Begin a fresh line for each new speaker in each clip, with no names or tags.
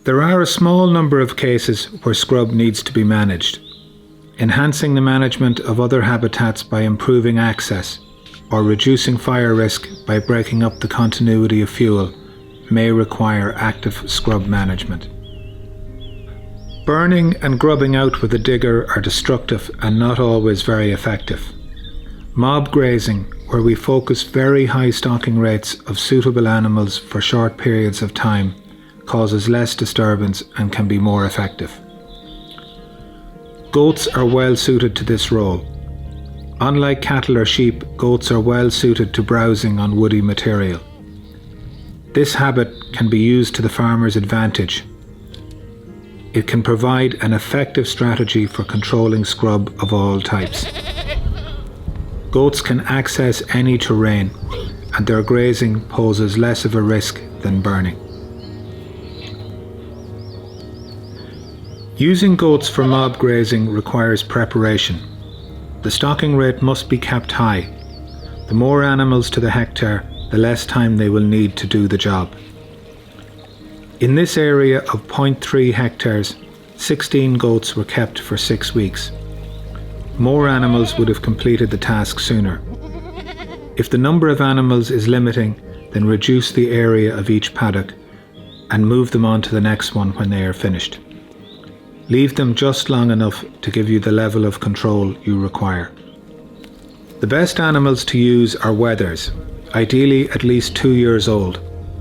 There are a small number of cases where scrub needs to be managed. Enhancing the management of other habitats by improving access or reducing fire risk by breaking up the continuity of fuel may require active scrub management. Burning and grubbing out with a digger are destructive and not always very effective. Mob grazing, where we focus very high stocking rates of suitable animals for short periods of time, causes less disturbance and can be more effective. Goats are well suited to this role. Unlike cattle or sheep, goats are well suited to browsing on woody material. This habit can be used to the farmer's advantage. It can provide an effective strategy for controlling scrub of all types. Goats can access any terrain, and their grazing poses less of a risk than burning. Using goats for mob grazing requires preparation. The stocking rate must be kept high. The more animals to the hectare, the less time they will need to do the job. In this area of 0.3 hectares, 16 goats were kept for 6 weeks. More animals would have completed the task sooner. If the number of animals is limiting, then reduce the area of each paddock and move them on to the next one when they are finished. Leave them just long enough to give you the level of control you require. The best animals to use are wethers, ideally at least 2 years old,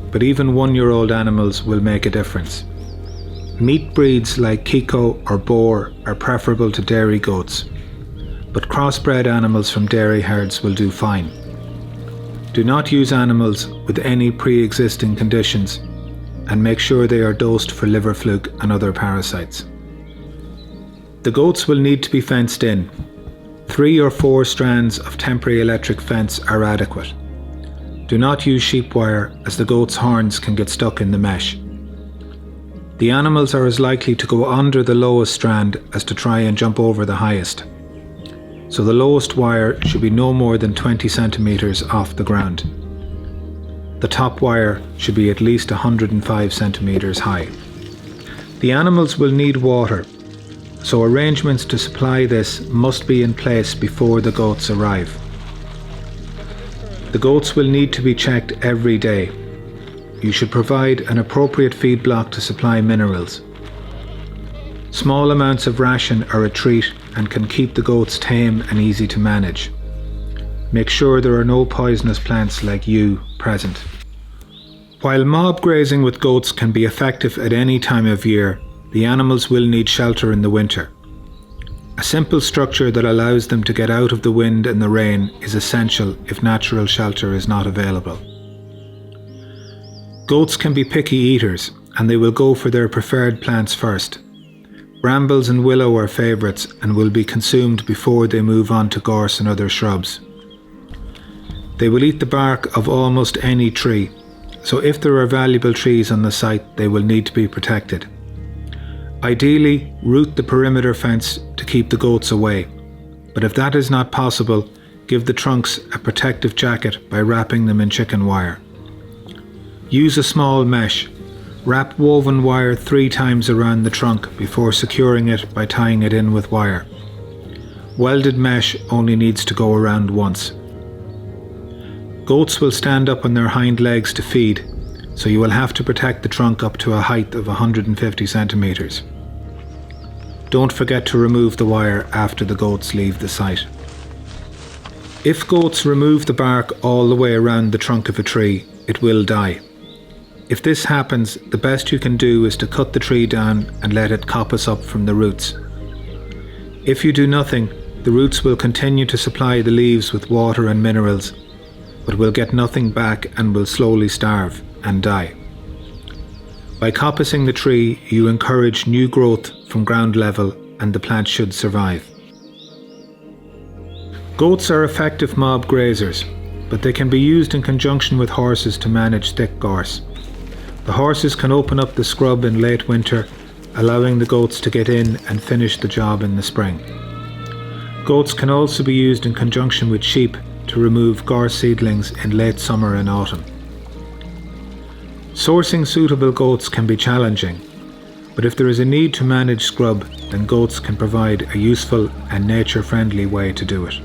but even 1-year-old animals will make a difference. Meat breeds like Kiko or Boer are preferable to dairy goats, but crossbred animals from dairy herds will do fine. Do not use animals with any pre-existing conditions and make sure they are dosed for liver fluke and other parasites. The goats will need to be fenced in. 3 or 4 strands of temporary electric fence are adequate. Do not use sheep wire as the goat's horns can get stuck in the mesh. The animals are as likely to go under the lowest strand as to try and jump over the highest. So the lowest wire should be no more than 20 centimeters off the ground. The top wire should be at least 105 centimeters high. The animals will need water, so arrangements to supply this must be in place before the goats arrive. The goats will need to be checked every day. You should provide an appropriate feed block to supply minerals. Small amounts of ration are a treat and can keep the goats tame and easy to manage. Make sure there are no poisonous plants like yew present. While mob grazing with goats can be effective at any time of year, the animals will need shelter in the winter. A simple structure that allows them to get out of the wind and the rain is essential if natural shelter is not available. Goats can be picky eaters, and they will go for their preferred plants first. Brambles and willow are favourites and will be consumed before they move on to gorse and other shrubs. They will eat the bark of almost any tree, so if there are valuable trees on the site, they will need to be protected. Ideally, root the perimeter fence to keep the goats away, but if that is not possible, give the trunks a protective jacket by wrapping them in chicken wire. Use a small mesh. Wrap woven wire 3 times around the trunk before securing it by tying it in with wire. Welded mesh only needs to go around once. Goats will stand up on their hind legs to feed, so you will have to protect the trunk up to a height of 150 centimeters. Don't forget to remove the wire after the goats leave the site. If goats remove the bark all the way around the trunk of a tree, it will die. If this happens, the best you can do is to cut the tree down and let it coppice up from the roots. If you do nothing, the roots will continue to supply the leaves with water and minerals, but will get nothing back and will slowly starve and die. By coppicing the tree, you encourage new growth from ground level and the plant should survive. Goats are effective mob grazers, but they can be used in conjunction with horses to manage thick gorse. The horses can open up the scrub in late winter, allowing the goats to get in and finish the job in the spring. Goats can also be used in conjunction with sheep to remove gorse seedlings in late summer and autumn. Sourcing suitable goats can be challenging, But if there is a need to manage scrub, then goats can provide a useful and nature-friendly way to do it.